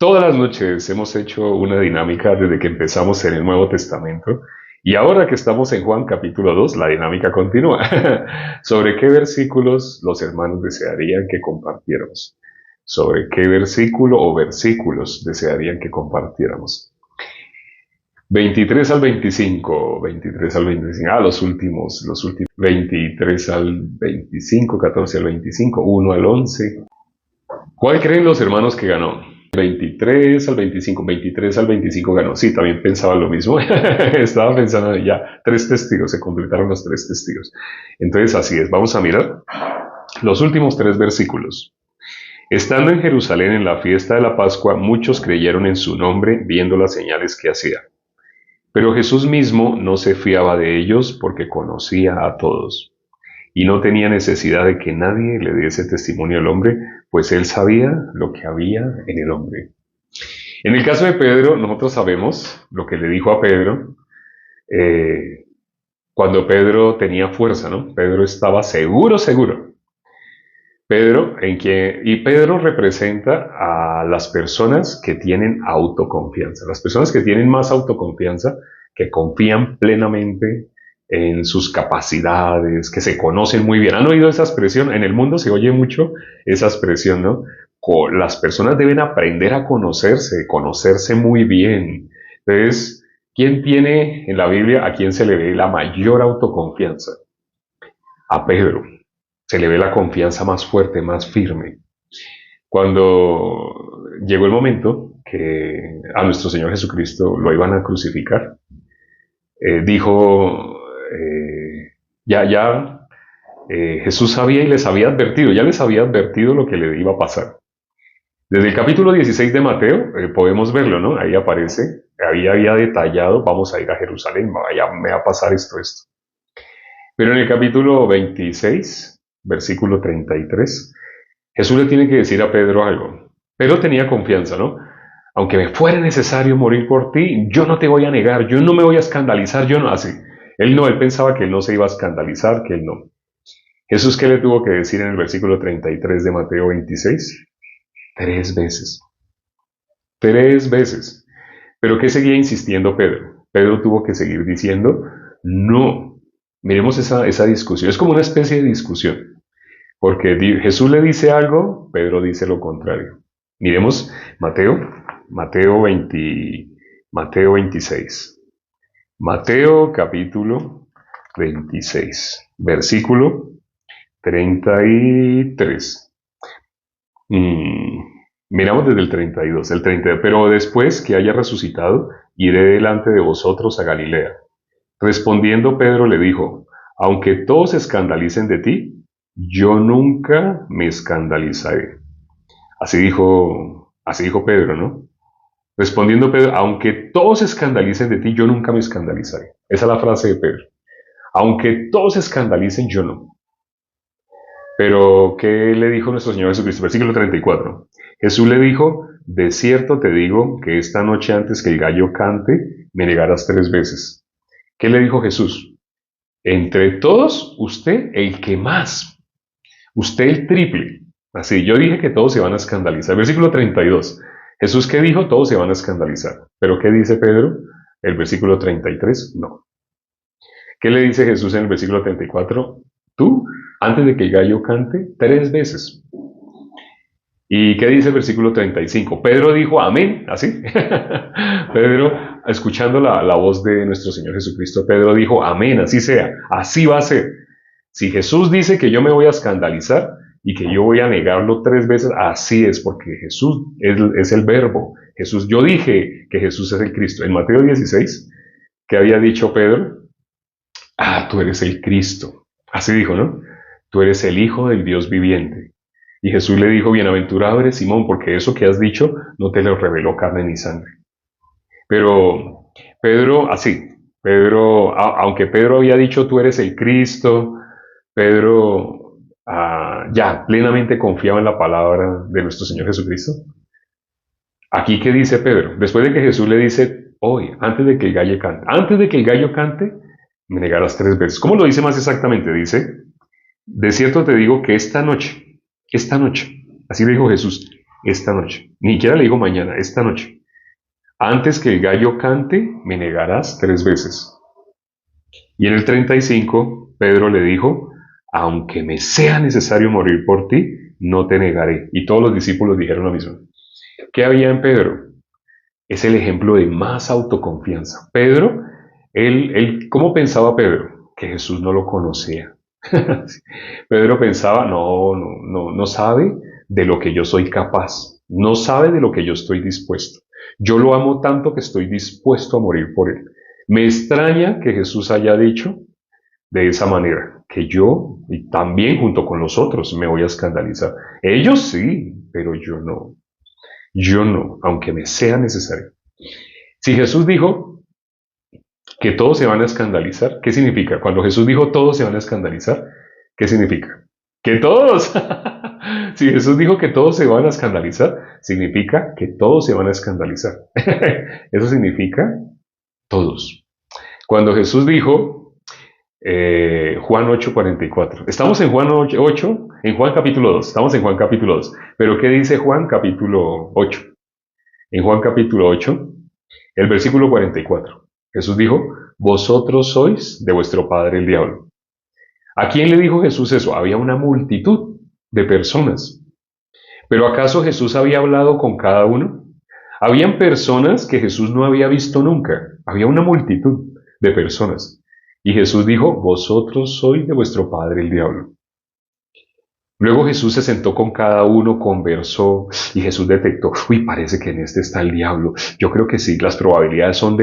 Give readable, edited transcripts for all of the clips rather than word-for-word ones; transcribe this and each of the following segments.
Todas las noches hemos hecho una dinámica desde que empezamos en el Nuevo Testamento y ahora que estamos en Juan capítulo 2, la dinámica continúa. ¿Sobre qué versículos los hermanos desearían que compartiéramos? ¿Sobre qué versículo o versículos desearían que compartiéramos? 23 al 25. Los últimos. 23 al 25, 14 al 25, 1 al 11. ¿Cuál creen los hermanos que ganó? 23 al 25 ganó. Sí, también pensaba lo mismo. Estaba pensando ya, tres testigos, se completaron los tres testigos. Entonces, así es, vamos a mirar los últimos tres versículos. Estando en Jerusalén en la fiesta de la Pascua, muchos creyeron en su nombre, viendo las señales que hacía. Pero Jesús mismo no se fiaba de ellos porque conocía a todos y no tenía necesidad de que nadie le diese testimonio al hombre, pues él sabía lo que había en el hombre. En el caso de Pedro, nosotros sabemos lo que le dijo a Pedro eh, cuando Pedro tenía fuerza, ¿no? Pedro estaba seguro. Y Pedro representa a las personas que tienen autoconfianza, las personas que tienen más autoconfianza, que confían plenamente en sus capacidades, que se conocen muy bien. ¿Han oído esa expresión? En el mundo se oye mucho esa expresión, ¿no? Las personas deben aprender a conocerse muy bien. Entonces, ¿quién tiene en la Biblia a quién se le ve la mayor autoconfianza? A Pedro. Se le ve la confianza más fuerte, más firme. Cuando llegó el momento que a nuestro Señor Jesucristo lo iban a crucificar, dijo, Jesús sabía y les había advertido, ya les había advertido lo que le iba a pasar. Desde el capítulo 16 de Mateo podemos verlo, ¿no? Ahí aparece, ahí había detallado, vamos a ir a Jerusalén, vaya, me va a pasar esto. Pero en el capítulo 26, versículo 33, Jesús le tiene que decir a Pedro algo. Pedro tenía confianza, ¿no? Aunque me fuera necesario morir por ti, yo no te voy a negar, yo no me voy a escandalizar, yo no así. Él pensaba que él no se iba a escandalizar, que él no. Jesús, ¿qué le tuvo que decir en el versículo 33 de Mateo 26? Tres veces. Tres veces. Pero ¿qué seguía insistiendo Pedro? Pedro tuvo que seguir diciendo, no. Miremos esa discusión. Es como una especie de discusión. Porque Jesús le dice algo, Pedro dice lo contrario. Miremos Mateo 20, Mateo 26. Mateo capítulo 26, versículo 33. Miramos desde el 32, el 30. Pero después que haya resucitado, iré delante de vosotros a Galilea. Respondiendo Pedro le dijo, aunque todos se escandalicen de ti, yo nunca me escandalizaré. Así dijo Pedro, ¿no? Respondiendo Pedro, aunque todos se escandalicen de ti, yo nunca me escandalizaré. Esa es la frase de Pedro. Aunque todos se escandalicen, yo no. Pero, ¿qué le dijo nuestro Señor Jesucristo? Versículo 34. Jesús le dijo, de cierto te digo que esta noche antes que el gallo cante, me negarás tres veces. ¿Qué le dijo Jesús? Entre todos, usted el que más. Usted el triple. Así, yo dije que todos se van a escandalizar. Versículo 32. Jesús, ¿qué dijo? Todos se van a escandalizar. ¿Pero qué dice Pedro? El versículo 33, no. ¿Qué le dice Jesús en el versículo 34? Tú, antes de que el gallo cante, tres veces. ¿Y qué dice el versículo 35? Pedro dijo amén, así. Pedro, escuchando la voz de nuestro Señor Jesucristo, Pedro dijo amén, así sea, así va a ser. Si Jesús dice que yo me voy a escandalizar y que yo voy a negarlo tres veces, así es, porque Jesús es el verbo. Jesús, yo dije que Jesús es el Cristo. En Mateo 16, ¿qué había dicho Pedro? Ah, tú eres el Cristo. Así dijo, ¿no? Tú eres el Hijo del Dios viviente. Y Jesús le dijo, bienaventurado eres Simón, porque eso que has dicho no te lo reveló carne ni sangre. Pero Pedro, aunque Pedro había dicho, tú eres el Cristo, Pedro ya plenamente confiaba en la palabra de nuestro Señor Jesucristo. Aquí, ¿qué dice Pedro? Después de que Jesús le dice, hoy, antes de que el gallo cante, me negarás tres veces. ¿Cómo lo dice más exactamente? Dice, de cierto te digo que esta noche, así le dijo Jesús, esta noche. Ni siquiera le digo mañana, esta noche. Antes que el gallo cante, me negarás 3 veces. Y en el 35, Pedro le dijo, aunque me sea necesario morir por ti, no te negaré. Y todos los discípulos dijeron lo mismo. ¿Qué había en Pedro? Es el ejemplo de más autoconfianza. Pedro, ¿cómo pensaba Pedro? Que Jesús no lo conocía. Pedro pensaba, no sabe de lo que yo soy capaz, no sabe de lo que yo estoy dispuesto. Yo lo amo tanto que estoy dispuesto a morir por él. Me extraña que Jesús haya dicho de esa manera, que yo, y también junto con los otros, me voy a escandalizar. Ellos sí, pero yo no, aunque me sea necesario. Si Jesús dijo que todos se van a escandalizar, ¿qué significa? Cuando Jesús dijo todos se van a escandalizar, ¿qué significa? Que todos. Si Jesús dijo que todos se van a escandalizar, significa que todos se van a escandalizar. Eso significa todos. Cuando Jesús dijo, Juan 8:44, estamos en Juan 8, en Juan capítulo 2, estamos en Juan capítulo 2, pero ¿qué dice Juan capítulo 8? En Juan capítulo 8, el versículo 44, Jesús dijo, vosotros sois de vuestro padre el diablo. ¿A quién le dijo Jesús eso? Había una multitud de personas. ¿Pero acaso Jesús había hablado con cada uno? Habían personas que Jesús no había visto nunca. Había una multitud de personas. Y Jesús dijo, vosotros sois de vuestro padre el diablo. Luego Jesús se sentó con cada uno, conversó, y Jesús detectó, uy, parece que en este está el diablo. Yo creo que sí, las probabilidades son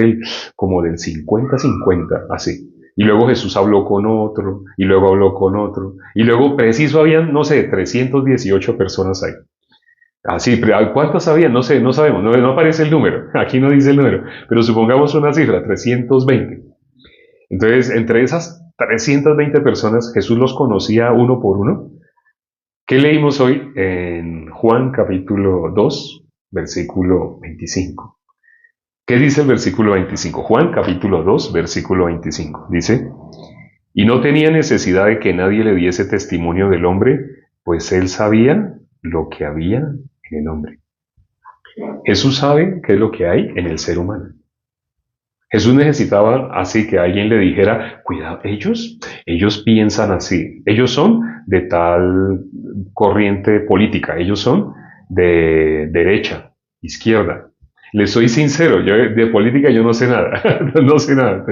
como del 50-50, así. Y luego Jesús habló con otro, y luego habló con otro, y luego preciso habían, no sé, 318 personas ahí. Así, ¿cuántas habían? No sé, no sabemos, no aparece el número, aquí no dice el número, pero supongamos una cifra, 320. Entonces, entre esas 320 personas, Jesús los conocía uno por uno. ¿Qué leímos hoy en Juan capítulo 2, versículo 25? ¿Qué dice el versículo 25? Juan capítulo 2, versículo 25. Dice, y no tenía necesidad de que nadie le diese testimonio del hombre, pues él sabía lo que había en el hombre. Jesús sabe qué es lo que hay en el ser humano. Jesús necesitaba así que alguien le dijera, cuidado, ellos piensan así, ellos son de tal corriente política, ellos son de derecha, izquierda. Les soy sincero, yo de política yo no sé nada, no sé nada.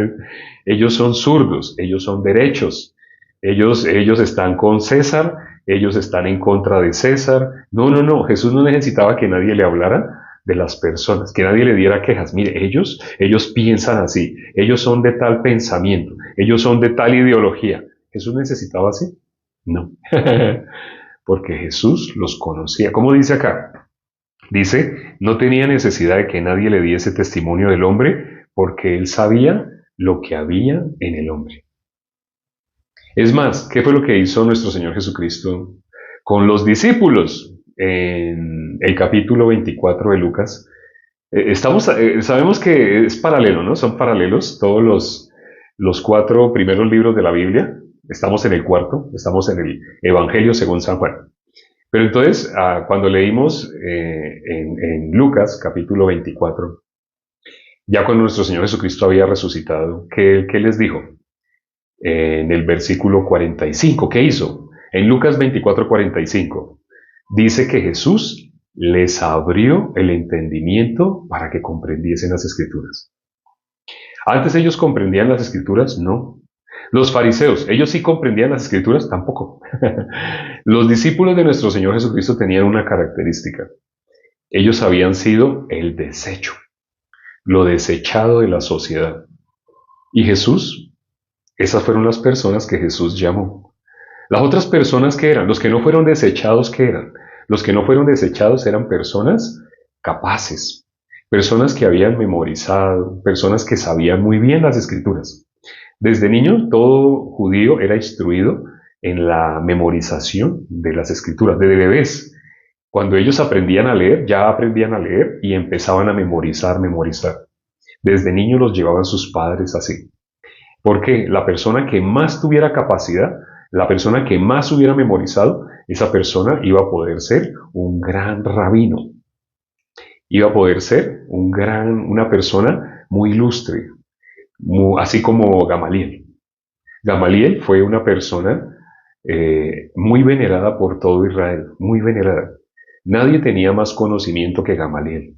Ellos son zurdos, ellos son derechos, ellos están con César, ellos están en contra de César. No, Jesús no necesitaba que nadie le hablara de las personas, que nadie le diera quejas. Mire, ellos piensan así, ellos son de tal pensamiento, ellos son de tal ideología. ¿Jesús necesitaba así? No, porque Jesús los conocía. ¿Cómo dice acá? Dice, no tenía necesidad de que nadie le diese testimonio del hombre, porque él sabía lo que había en el hombre. Es más, ¿qué fue lo que hizo nuestro Señor Jesucristo con los discípulos en el capítulo 24 de Lucas? Sabemos que es paralelo, ¿no? Son paralelos todos los 4 primeros libros de la Biblia. Estamos en el cuarto, estamos en el Evangelio según San Juan. Pero entonces, cuando leímos en Lucas capítulo 24, ya cuando nuestro Señor Jesucristo había resucitado, ¿qué les dijo? En el versículo 45, ¿qué hizo? En Lucas 24:45, dice que Jesús les abrió el entendimiento para que comprendiesen las Escrituras. ¿Antes ellos comprendían las Escrituras? No. Los fariseos, ¿ellos sí comprendían las Escrituras? Tampoco. Los discípulos de nuestro Señor Jesucristo tenían una característica. Ellos habían sido el desecho, lo desechado de la sociedad. Y Jesús, esas fueron las personas que Jesús llamó. Las otras personas, ¿qué eran? Los que no fueron desechados, ¿qué eran? Los que no fueron desechados eran personas capaces, personas que habían memorizado, personas que sabían muy bien las Escrituras. Desde niño, todo judío era instruido en la memorización de las Escrituras, desde bebés. Cuando ellos aprendían a leer, ya aprendían a leer y empezaban a memorizar. Desde niños los llevaban sus padres así. Porque la persona que más tuviera capacidad la persona que más hubiera memorizado, esa persona iba a poder ser un gran rabino, iba a poder ser una persona muy ilustre, así como Gamaliel. Gamaliel fue una persona muy venerada por todo Israel, muy venerada. Nadie tenía más conocimiento que Gamaliel.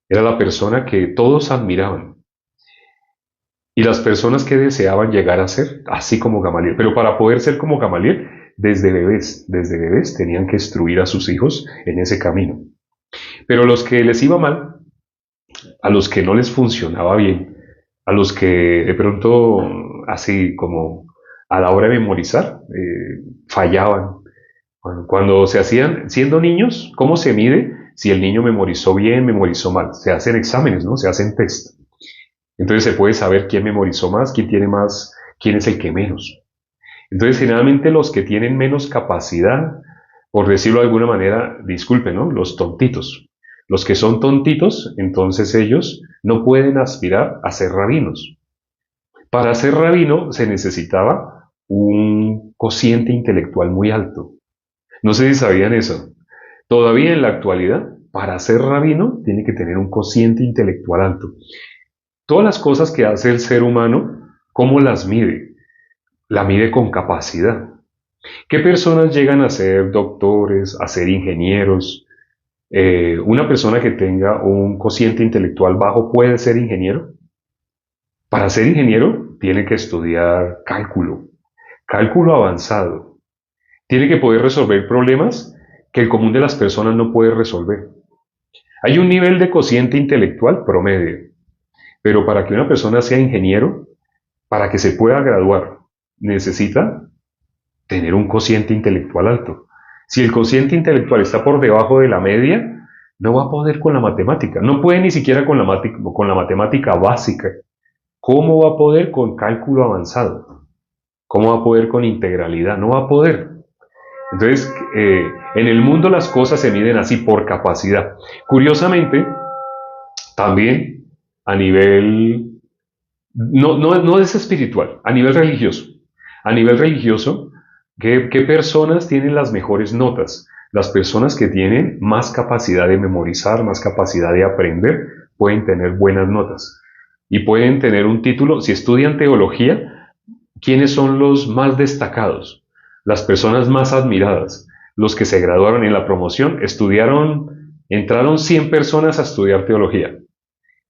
Era la persona que todos admiraban. Y las personas que deseaban llegar a ser así como Gamaliel. Pero para poder ser como Gamaliel, desde bebés tenían que instruir a sus hijos en ese camino. Pero los que les iba mal, a los que no les funcionaba bien, a los que de pronto, así como a la hora de memorizar, fallaban. Cuando se hacían, siendo niños, ¿cómo se mide si el niño memorizó bien, memorizó mal? Se hacen exámenes, ¿no? Se hacen test. Entonces se puede saber quién memorizó más, quién tiene más, quién es el que menos. Entonces, generalmente los que tienen menos capacidad, por decirlo de alguna manera, disculpen, ¿no? Los tontitos. Los que son tontitos, entonces ellos no pueden aspirar a ser rabinos. Para ser rabino se necesitaba un cociente intelectual muy alto. No sé si sabían eso. Todavía en la actualidad, para ser rabino, tiene que tener un cociente intelectual alto. Todas las cosas que hace el ser humano, ¿cómo las mide? La mide con capacidad. ¿Qué personas llegan a ser doctores, a ser ingenieros? ¿Una persona que tenga un cociente intelectual bajo puede ser ingeniero? Para ser ingeniero tiene que estudiar cálculo, cálculo avanzado. Tiene que poder resolver problemas que el común de las personas no puede resolver. Hay un nivel de cociente intelectual promedio, pero para que una persona sea ingeniero, para que se pueda graduar, necesita tener un cociente intelectual alto. Si el cociente intelectual está por debajo de la media, no va a poder con la matemática. No puede ni siquiera con la matemática básica. ¿Cómo va a poder con cálculo avanzado? ¿Cómo va a poder con integralidad? No va a poder. Entonces, en el mundo las cosas se miden así por capacidad. Curiosamente, también a nivel, no es espiritual, a nivel religioso. A nivel religioso, ¿qué personas tienen las mejores notas? Las personas que tienen más capacidad de memorizar, más capacidad de aprender, pueden tener buenas notas. Y pueden tener un título, si estudian teología, ¿quiénes son los más destacados? Las personas más admiradas, los que se graduaron en la promoción, entraron 100 personas a estudiar teología,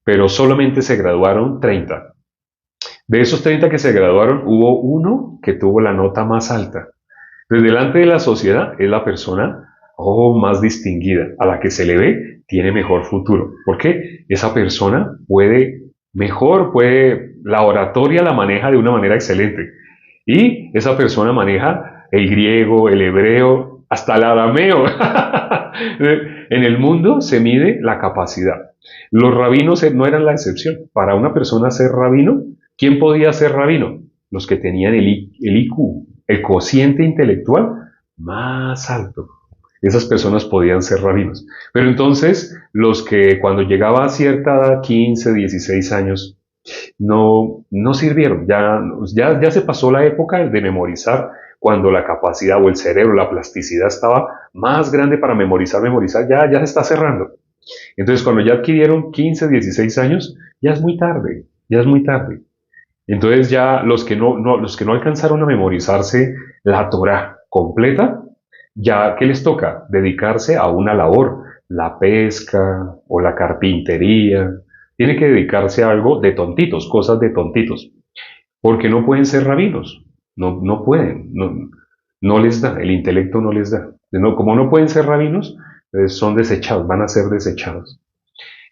pero solamente se graduaron 30. De esos 30 que se graduaron, hubo uno que tuvo la nota más alta. Entonces, delante de la sociedad es la persona más distinguida, a la que se le ve, tiene mejor futuro. ¿Por qué? Esa persona la oratoria la maneja de una manera excelente. Y esa persona maneja el griego, el hebreo, hasta el arameo. En el mundo se mide la capacidad. Los rabinos no eran la excepción. Para una persona ser rabino, ¿quién podía ser rabino? Los que tenían el IQ, el cociente intelectual más alto. Esas personas podían ser rabinos. Pero entonces, los que cuando llegaba a cierta edad, 15, 16 años, no sirvieron. Ya se pasó la época de memorizar cuando la capacidad o el cerebro, la plasticidad estaba más grande para memorizar, ya se está cerrando. Entonces, cuando ya adquirieron 15, 16 años, ya es muy tarde, ya es muy tarde. Entonces ya los que no alcanzaron a memorizarse la Torá completa, ya ¿qué les toca? Dedicarse a una labor, la pesca o la carpintería. Tiene que dedicarse a algo de tontitos, cosas de tontitos, porque no pueden ser rabinos, no pueden, no les da, el intelecto no les da. Como no pueden ser rabinos, son desechados, van a ser desechados.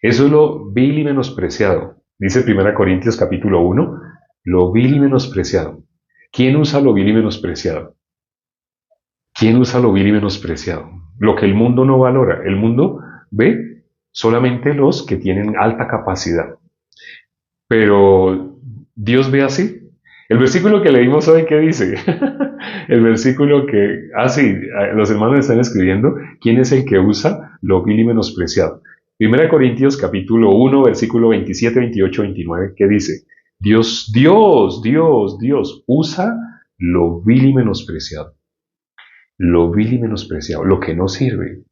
Eso es lo vil y menospreciado. Dice 1 Corintios capítulo 1, lo vil y menospreciado. ¿Quién usa lo vil y menospreciado? ¿Quién usa lo vil y menospreciado? Lo que el mundo no valora. El mundo ve solamente los que tienen alta capacidad. Pero Dios ve así. El versículo que leímos hoy, ¿qué dice? El versículo los hermanos están escribiendo, ¿quién es el que usa lo vil y menospreciado? 1 Corintios capítulo 1, versículo 27, 28, 29, ¿qué dice? Dios usa lo vil y menospreciado, lo vil y menospreciado, lo que no sirve,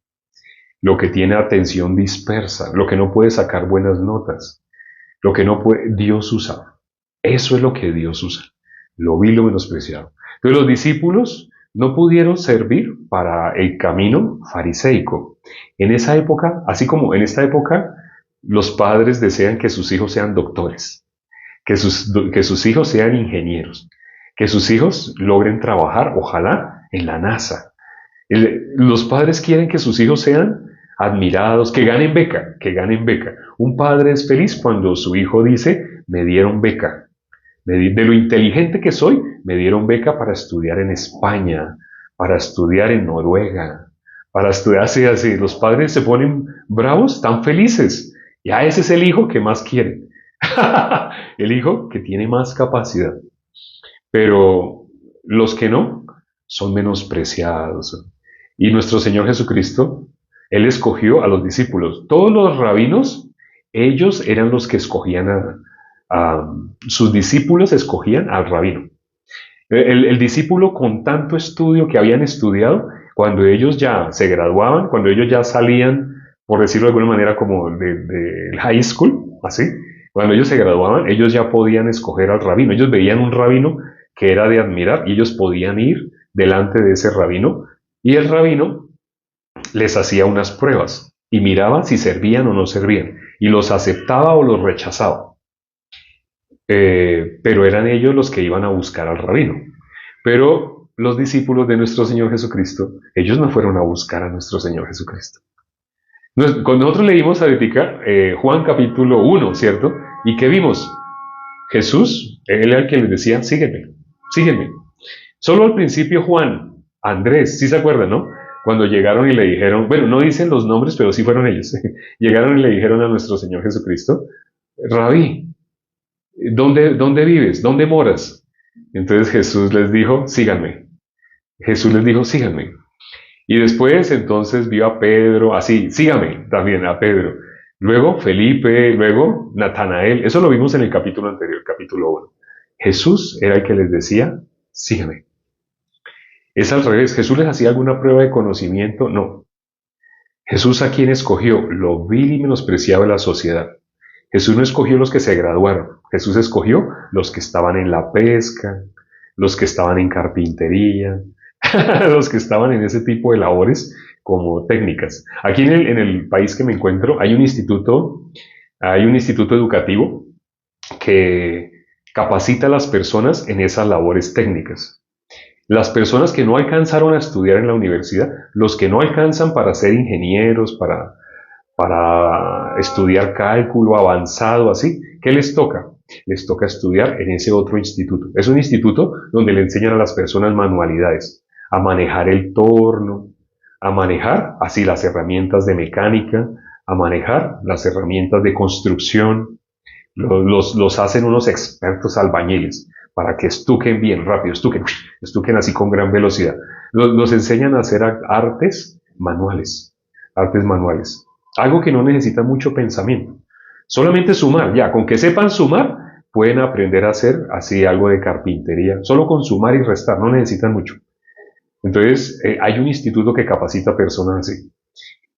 lo que tiene atención dispersa, lo que no puede sacar buenas notas, lo que no puede, Dios usa. Eso es lo que Dios usa, lo vil y lo menospreciado. Entonces los discípulos no pudieron servir para el camino fariseico. En esa época, así como en esta época, los padres desean que sus hijos sean doctores, que sus hijos sean ingenieros, que sus hijos logren trabajar, ojalá, en la NASA. Los padres quieren que sus hijos sean admirados, que ganen beca, que ganen beca. Un padre es feliz cuando su hijo dice, me dieron beca. De lo inteligente que soy, me dieron beca para estudiar en España, para estudiar en Noruega, para estudiar así. Los padres se ponen bravos, están felices. Ya ese es el hijo que más quieren. El hijo que tiene más capacidad. Pero los que no son menospreciados. Y nuestro Señor Jesucristo, Él escogió a los discípulos. Todos los rabinos, ellos eran los que escogían sus discípulos escogían al rabino. El discípulo con tanto estudio que habían estudiado, cuando ellos ya se graduaban, cuando ellos ya salían, por decirlo de alguna manera, como de high school, así, cuando ellos se graduaban, ellos ya podían escoger al rabino. Ellos veían un rabino que era de admirar y ellos podían ir delante de ese rabino y el rabino les hacía unas pruebas y miraba si servían o no servían y los aceptaba o los rechazaba. Pero eran ellos los que iban a buscar al rabino. Pero los discípulos de nuestro Señor Jesucristo, ellos no fueron a buscar a nuestro Señor Jesucristo. Cuando nosotros leímos ahorita Juan capítulo 1, ¿cierto? ¿Y qué vimos? Jesús, él era el que les decía, sígueme, sígueme. Solo al principio Juan, Andrés, sí se acuerdan, ¿no? Cuando llegaron y le dijeron, bueno, no dicen los nombres, pero sí fueron ellos. Llegaron y le dijeron a nuestro Señor Jesucristo, Rabí, ¿dónde vives? ¿Dónde moras? Entonces Jesús les dijo, síganme. Jesús les dijo, síganme. Y después entonces vio a Pedro, así, sígame también a Pedro. Luego Felipe, luego Natanael. Eso lo vimos en el capítulo anterior, capítulo 1. Jesús era el que les decía, síganme. Es al revés. ¿Jesús les hacía alguna prueba de conocimiento? No. Jesús a quién escogió, lo vil y menospreciado de la sociedad. Jesús no escogió los que se graduaron, Jesús escogió los que estaban en la pesca, los que estaban en carpintería, los que estaban en ese tipo de labores como técnicas. Aquí en el país que me encuentro hay un instituto educativo que capacita a las personas en esas labores técnicas. Las personas que no alcanzaron a estudiar en la universidad, los que no alcanzan para ser ingenieros, para estudiar cálculo avanzado, así. ¿Qué les toca? Les toca estudiar en ese otro instituto. Es un instituto donde le enseñan a las personas manualidades, a manejar el torno, a manejar así las herramientas de mecánica, a manejar las herramientas de construcción. Los hacen unos expertos albañiles para que estuquen bien rápido, estuquen así con gran velocidad. Los enseñan a hacer artes manuales. Algo que no necesita mucho pensamiento. Solamente sumar, ya, con que sepan sumar, pueden aprender a hacer así algo de carpintería. Solo con sumar y restar, no necesitan mucho. Entonces, hay un instituto que capacita personas así.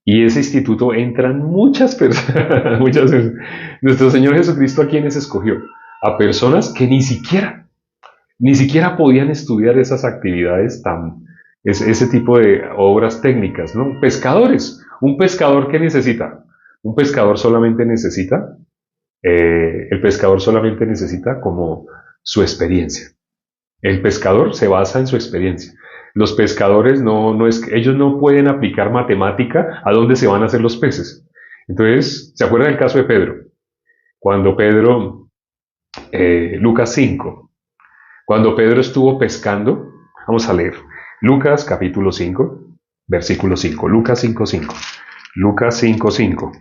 Y ese instituto entran muchas personas, muchas veces. Nuestro Señor Jesucristo, ¿a quiénes escogió? A personas que ni siquiera podían estudiar esas actividades ese tipo de obras técnicas, ¿no? Pescadores. Un pescador, ¿qué necesita? Un pescador solamente necesita, el pescador solamente necesita como su experiencia. El pescador se basa en su experiencia. Los pescadores ellos no pueden aplicar matemática a dónde se van a hacer los peces. Entonces, ¿se acuerdan del caso de Pedro? Cuando Pedro, Lucas 5, cuando Pedro estuvo pescando, vamos a leer, Lucas capítulo 5, versículo 5, Lucas 5:5. Lucas 5:5.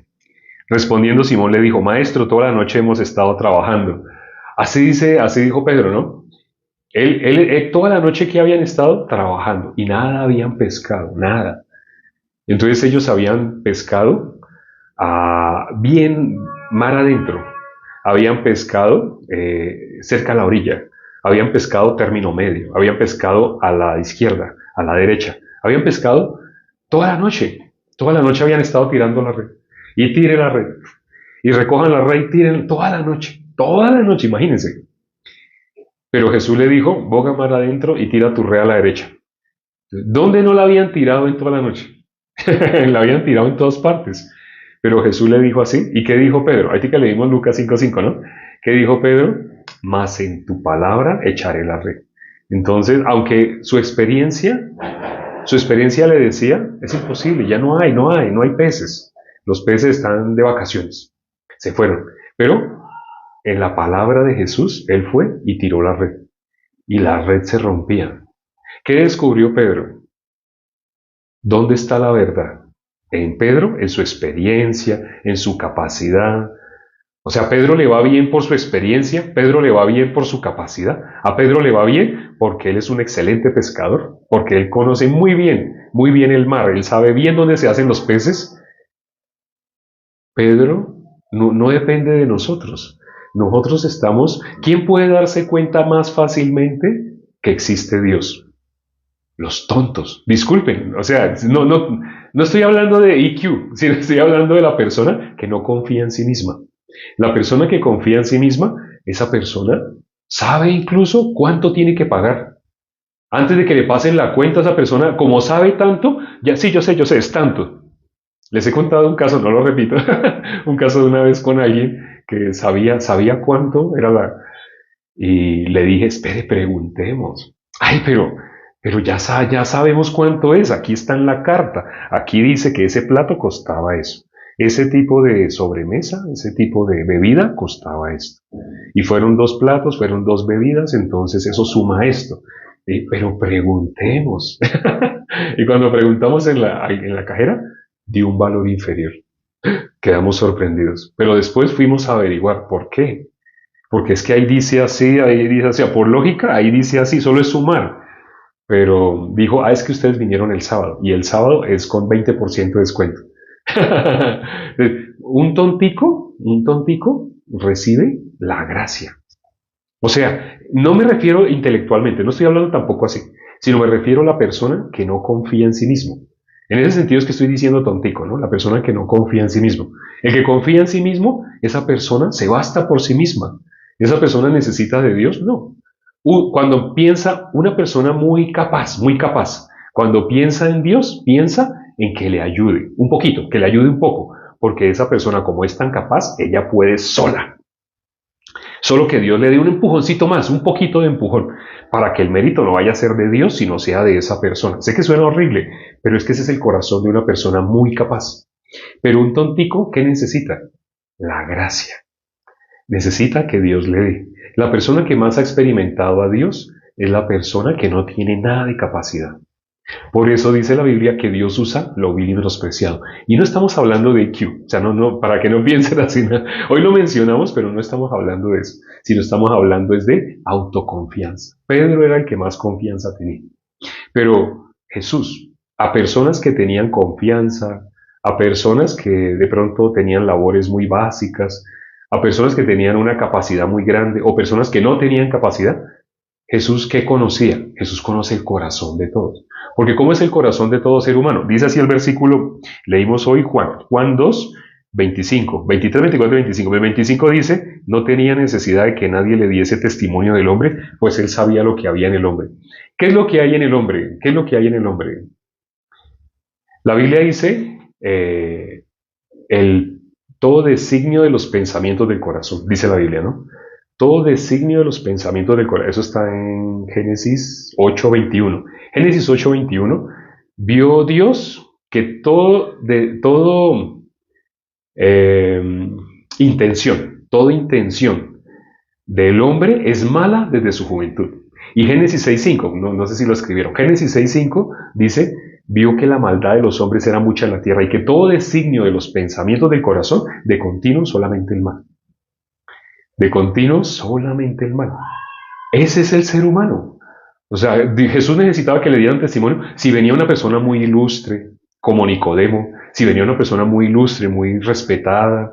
Respondiendo Simón le dijo, Maestro, toda la noche hemos estado trabajando. Así dijo Pedro, ¿no? Él toda la noche que habían estado trabajando y nada habían pescado, nada. Entonces ellos habían pescado bien mar adentro. Habían pescado cerca a la orilla. habían pescado término medio, habían pescado a la izquierda, a la derecha, habían pescado toda la noche habían estado tirando la red, y tire la red, y recojan la red y tiren toda la noche, imagínense. Pero Jesús le dijo, boga mar adentro y tira tu red a la derecha. ¿Dónde no la habían tirado en toda la noche? La habían tirado en todas partes. Pero Jesús le dijo así. ¿Y qué dijo Pedro? Ahí que leímos Lucas 5:5, ¿no? ¿Qué dijo Pedro? Mas en tu palabra echaré la red. Entonces, aunque su experiencia le decía, es imposible, ya no hay peces. Los peces están de vacaciones. Se fueron. Pero en la palabra de Jesús, él fue y tiró la red. Y la red se rompía. ¿Qué descubrió Pedro? ¿Dónde está la verdad? En Pedro, en su experiencia, en su capacidad. O sea, a Pedro le va bien por su experiencia, Pedro le va bien por su capacidad, a Pedro le va bien porque él es un excelente pescador, porque él conoce muy bien el mar, él sabe bien dónde se hacen los peces. Pedro no depende de nosotros. Nosotros estamos, ¿quién puede darse cuenta más fácilmente que existe Dios? Los tontos. Disculpen, o sea, no estoy hablando de EQ, sino estoy hablando de la persona que no confía en sí misma. La persona que confía en sí misma, esa persona sabe incluso cuánto tiene que pagar. Antes de que le pasen la cuenta a esa persona, como sabe tanto, ya sí, yo sé, es tanto. Les he contado un caso, no lo repito, un caso de una vez con alguien que sabía cuánto era la... Y le dije, espere, preguntemos. Ay, pero ya sabemos cuánto es, aquí está en la carta. Aquí dice que ese plato costaba eso. Ese tipo de sobremesa, ese tipo de bebida costaba esto. Y fueron dos platos, fueron dos bebidas, entonces eso suma esto. Pero preguntemos. Y cuando preguntamos en la cajera, dio un valor inferior. Quedamos sorprendidos. Pero después fuimos a averiguar por qué. Porque es que ahí dice así, por lógica, ahí dice así, solo es sumar. Pero dijo, es que ustedes vinieron el sábado, y el sábado es con 20% de descuento. Un tontico recibe la gracia. O sea, no me refiero intelectualmente, no estoy hablando tampoco así, sino me refiero a la persona que no confía en sí mismo. En ese sentido es que estoy diciendo tontico, ¿no? La persona que no confía en sí mismo. El que confía en sí mismo, esa persona se basta por sí misma. ¿Esa persona necesita de Dios? No. Cuando piensa una persona muy capaz, cuando piensa en Dios, piensa en que le ayude un poquito, que le ayude un poco, porque esa persona como es tan capaz, ella puede sola. Solo que Dios le dé un empujoncito más, un poquito de empujón, para que el mérito no vaya a ser de Dios, sino sea de esa persona. Sé que suena horrible, pero es que ese es el corazón de una persona muy capaz. Pero un tontico, ¿qué necesita? La gracia. Necesita que Dios le dé. La persona que más ha experimentado a Dios es la persona que no tiene nada de capacidad. Por eso dice la Biblia que Dios usa lo vil y menospreciado. Y no estamos hablando de IQ, o sea, para que no piensen así. ¿No? Hoy lo mencionamos, pero no estamos hablando de eso, sino estamos hablando es de autoconfianza. Pedro era el que más confianza tenía. Pero Jesús, a personas que tenían confianza, a personas que de pronto tenían labores muy básicas, a personas que tenían una capacidad muy grande o personas que no tenían capacidad, Jesús, ¿qué conocía? Jesús conoce el corazón de todos. Porque ¿cómo es el corazón de todo ser humano? Dice así el versículo, leímos hoy Juan 2, 25, 23, 24 y 25. El 25 dice, no tenía necesidad de que nadie le diese testimonio del hombre, pues él sabía lo que había en el hombre. ¿Qué es lo que hay en el hombre? ¿Qué es lo que hay en el hombre? La Biblia dice, el todo designio de los pensamientos del corazón, dice la Biblia, ¿no? Todo designio de los pensamientos del corazón. Eso está en Génesis 8:21. Génesis 8:21. Vio Dios que toda intención del hombre es mala desde su juventud. Y Génesis 6:5, no sé si lo escribieron. Génesis 6:5 dice, vio que la maldad de los hombres era mucha en la tierra y que todo designio de los pensamientos del corazón, de continuo solamente el mal. De continuo solamente el mal. Ese es el ser humano. O sea, Jesús necesitaba que le dieran testimonio. Si venía una persona muy ilustre, como Nicodemo, si venía una persona muy ilustre, muy respetada,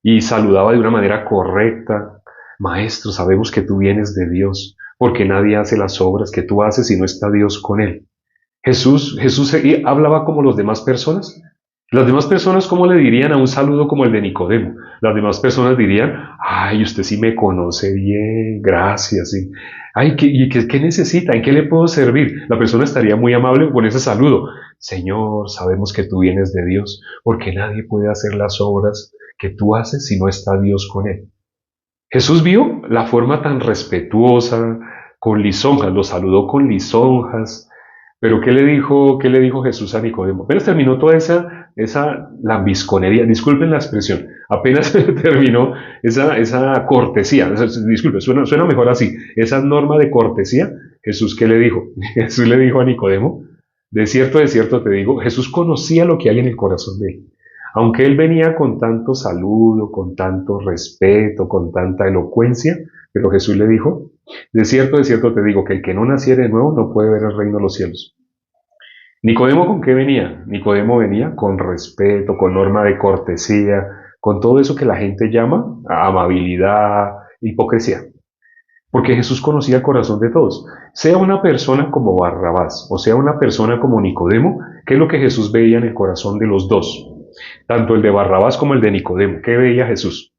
y saludaba de una manera correcta, maestro, sabemos que tú vienes de Dios, porque nadie hace las obras que tú haces si no está Dios con él. Jesús hablaba como las demás personas. Las demás personas, ¿cómo le dirían a un saludo como el de Nicodemo? Las demás personas dirían, ay, usted sí me conoce bien, gracias. Sí. Ay, ¿qué necesita? ¿En qué le puedo servir? La persona estaría muy amable con ese saludo. Señor, sabemos que tú vienes de Dios, porque nadie puede hacer las obras que tú haces si no está Dios con él. Jesús vio la forma tan respetuosa, con lisonjas, lo saludó con lisonjas, pero qué le dijo Jesús a Nicodemo? Apenas terminó toda esa lambisconería, disculpen la expresión, apenas terminó esa cortesía, disculpen, suena mejor así, esa norma de cortesía, Jesús, ¿qué le dijo? Jesús le dijo a Nicodemo, de cierto te digo, Jesús conocía lo que hay en el corazón de él. Aunque él venía con tanto saludo, con tanto respeto, con tanta elocuencia, pero Jesús le dijo, de cierto te digo, que el que no naciere de nuevo no puede ver el reino de los cielos. Nicodemo, ¿con qué venía? Nicodemo venía con respeto, con norma de cortesía, con todo eso que la gente llama amabilidad, hipocresía. Porque Jesús conocía el corazón de todos. Sea una persona como Barrabás o sea una persona como Nicodemo, ¿qué es lo que Jesús veía en el corazón de los dos? Tanto el de Barrabás como el de Nicodemo. ¿Qué veía Jesús?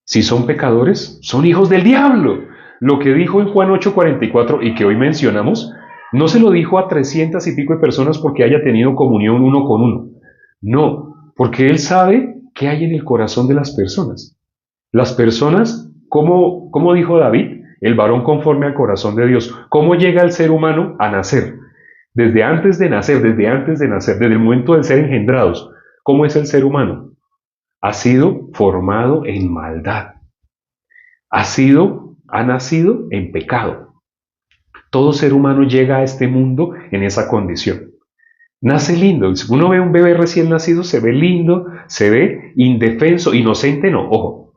Si son pecadores, son hijos del diablo. Lo que dijo en Juan 8:44 y que hoy mencionamos, no se lo dijo a 300 y pico de personas porque haya tenido comunión uno con uno. No, porque Él sabe qué hay en el corazón de las personas. Las personas, ¿cómo dijo David? El varón conforme al corazón de Dios. ¿Cómo llega el ser humano a nacer? Desde antes de nacer, desde el momento de ser engendrados. ¿Cómo es el ser humano? Ha sido formado en maldad. Ha nacido en pecado. Todo ser humano llega a este mundo en esa condición. Nace lindo. Si uno ve un bebé recién nacido, se ve lindo, se ve indefenso, inocente no, ojo,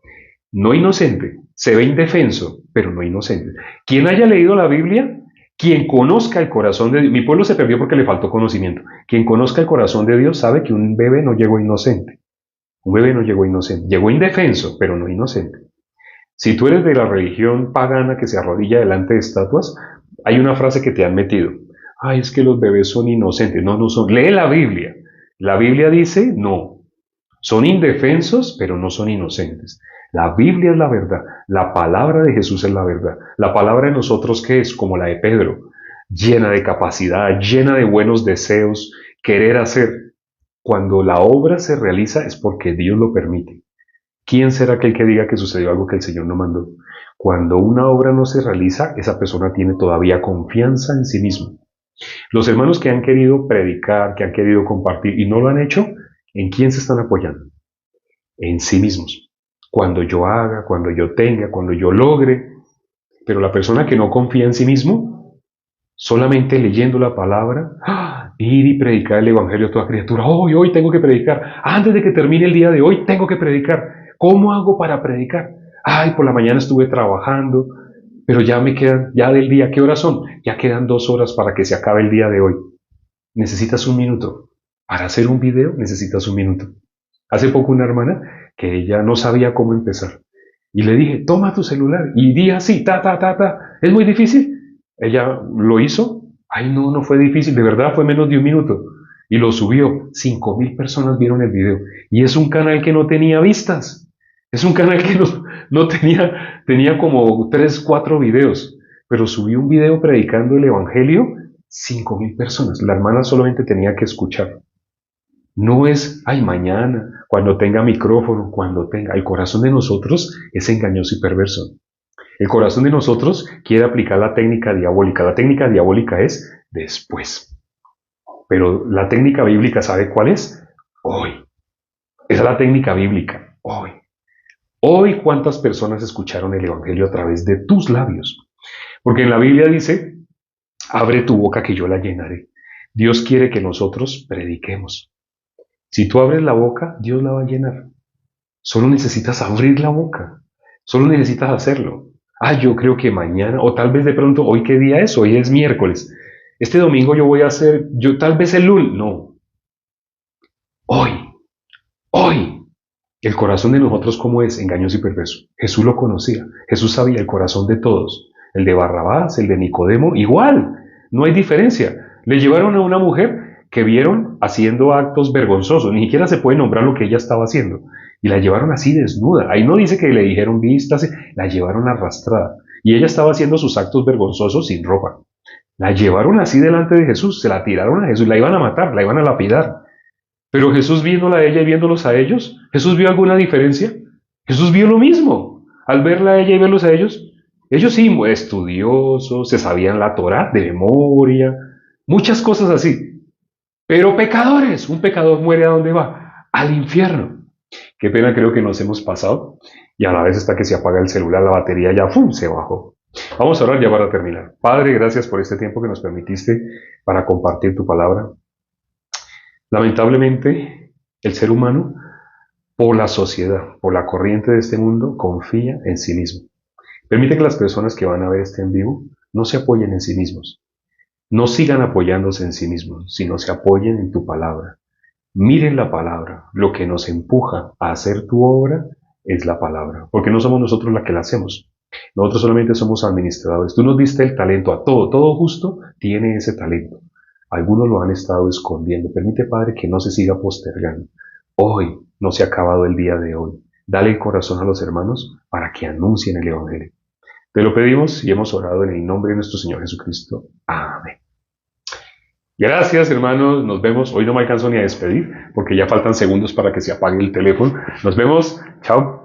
no inocente, se ve indefenso, pero no inocente. Quien haya leído la Biblia, quien conozca el corazón de Dios, mi pueblo se perdió porque le faltó conocimiento. Quien conozca el corazón de Dios sabe que un bebé no llegó inocente. Un bebé no llegó inocente, llegó indefenso, pero no inocente. Si tú eres de la religión pagana que se arrodilla delante de estatuas, hay una frase que te han metido. Ay, es que los bebés son inocentes. No, no son. Lee la Biblia. La Biblia dice, no. Son indefensos, pero no son inocentes. La Biblia es la verdad. La palabra de Jesús es la verdad. La palabra de nosotros, ¿qué es? Como la de Pedro. Llena de capacidad, llena de buenos deseos, querer hacer. Cuando la obra se realiza es porque Dios lo permite. ¿Quién será aquel que diga que sucedió algo que el Señor no mandó? Cuando una obra no se realiza, esa persona tiene todavía confianza en sí mismo. Los hermanos que han querido predicar, que han querido compartir y no lo han hecho, ¿en quién se están apoyando? En sí mismos. Cuando yo haga, cuando yo tenga, cuando yo logre. Pero la persona que no confía en sí mismo, solamente leyendo la palabra, ir y predicar el Evangelio a toda criatura. Hoy tengo que predicar. Antes de que termine el día de hoy, tengo que predicar. ¿Cómo hago para predicar? Ay, por la mañana estuve trabajando, pero ya me quedan, ya del día, ¿qué horas son? Ya quedan 2 horas para que se acabe el día de hoy. Necesitas un minuto. Para hacer un video necesitas un minuto. Hace poco una hermana que ella no sabía cómo empezar. Y le dije, toma tu celular y di así, ¿Es muy difícil? Ella lo hizo. Ay, no fue difícil, de verdad fue menos de un minuto. Y lo subió. 5.000 personas vieron el video. Y es un canal que no tenía vistas. Es un canal que no tenía como 3, 4 videos. Pero subió un video predicando el Evangelio, 5.000 personas. La hermana solamente tenía que escuchar. No es, ay, mañana, cuando tenga micrófono, cuando tenga. El corazón de nosotros es engañoso y perverso. El corazón de nosotros quiere aplicar la técnica diabólica. La técnica diabólica es después. Pero la técnica bíblica, ¿sabe cuál es? Hoy. Esa es la técnica bíblica. Hoy. Hoy, ¿cuántas personas escucharon el Evangelio a través de tus labios? Porque en la Biblia dice, abre tu boca que yo la llenaré. Dios quiere que nosotros prediquemos. Si tú abres la boca, Dios la va a llenar. Solo necesitas abrir la boca. Solo necesitas hacerlo. Yo creo que mañana, o tal vez de pronto, ¿hoy qué día es? Hoy es miércoles. Este domingo yo voy a hacer, tal vez el lunes. No. Hoy. El corazón de nosotros, ¿cómo es? Engañoso y perverso. Jesús lo conocía. Jesús sabía el corazón de todos. el de Barrabás, el de Nicodemo, igual, no hay diferencia. Le llevaron a una mujer que vieron haciendo actos vergonzosos, ni siquiera se puede nombrar lo que ella estaba haciendo, y la llevaron así desnuda. Ahí no dice que le dijeron vístase, la llevaron arrastrada, y ella estaba haciendo sus actos vergonzosos sin ropa. La llevaron así delante de Jesús, se la tiraron a Jesús, la iban a matar, la iban a lapidar. Pero Jesús viéndola a ella y viéndolos a ellos, ¿Jesús vio alguna diferencia? Jesús vio lo mismo. Al verla a ella y verlos a ellos sí, muy estudiosos, se sabían la Torá de memoria, muchas cosas así. Pero pecadores, un pecador muere ¿a dónde va? Al infierno. Qué pena creo que nos hemos pasado y a la vez está que se apaga el celular, la batería ya ¡fum! Se bajó. Vamos a orar ya para terminar. Padre, gracias por este tiempo que nos permitiste para compartir tu palabra. Lamentablemente, el ser humano, por la sociedad, por la corriente de este mundo, confía en sí mismo. Permite que las personas que van a ver este en vivo no se apoyen en sí mismos, no sigan apoyándose en sí mismos, sino se apoyen en tu palabra. Miren la palabra, lo que nos empuja a hacer tu obra es la palabra, porque no somos nosotros la que la hacemos. Nosotros solamente somos administradores. Tú nos diste el talento a todo, todo justo tiene ese talento. Algunos lo han estado escondiendo. Permite, Padre, que no se siga postergando. Hoy no se ha acabado el día de hoy. Dale el corazón a los hermanos para que anuncien el Evangelio. Te lo pedimos y hemos orado en el nombre de nuestro Señor Jesucristo. Amén. Gracias, hermanos. Nos vemos. Hoy no me alcanzo ni a despedir porque ya faltan segundos para que se apague el teléfono. Nos vemos. Chao.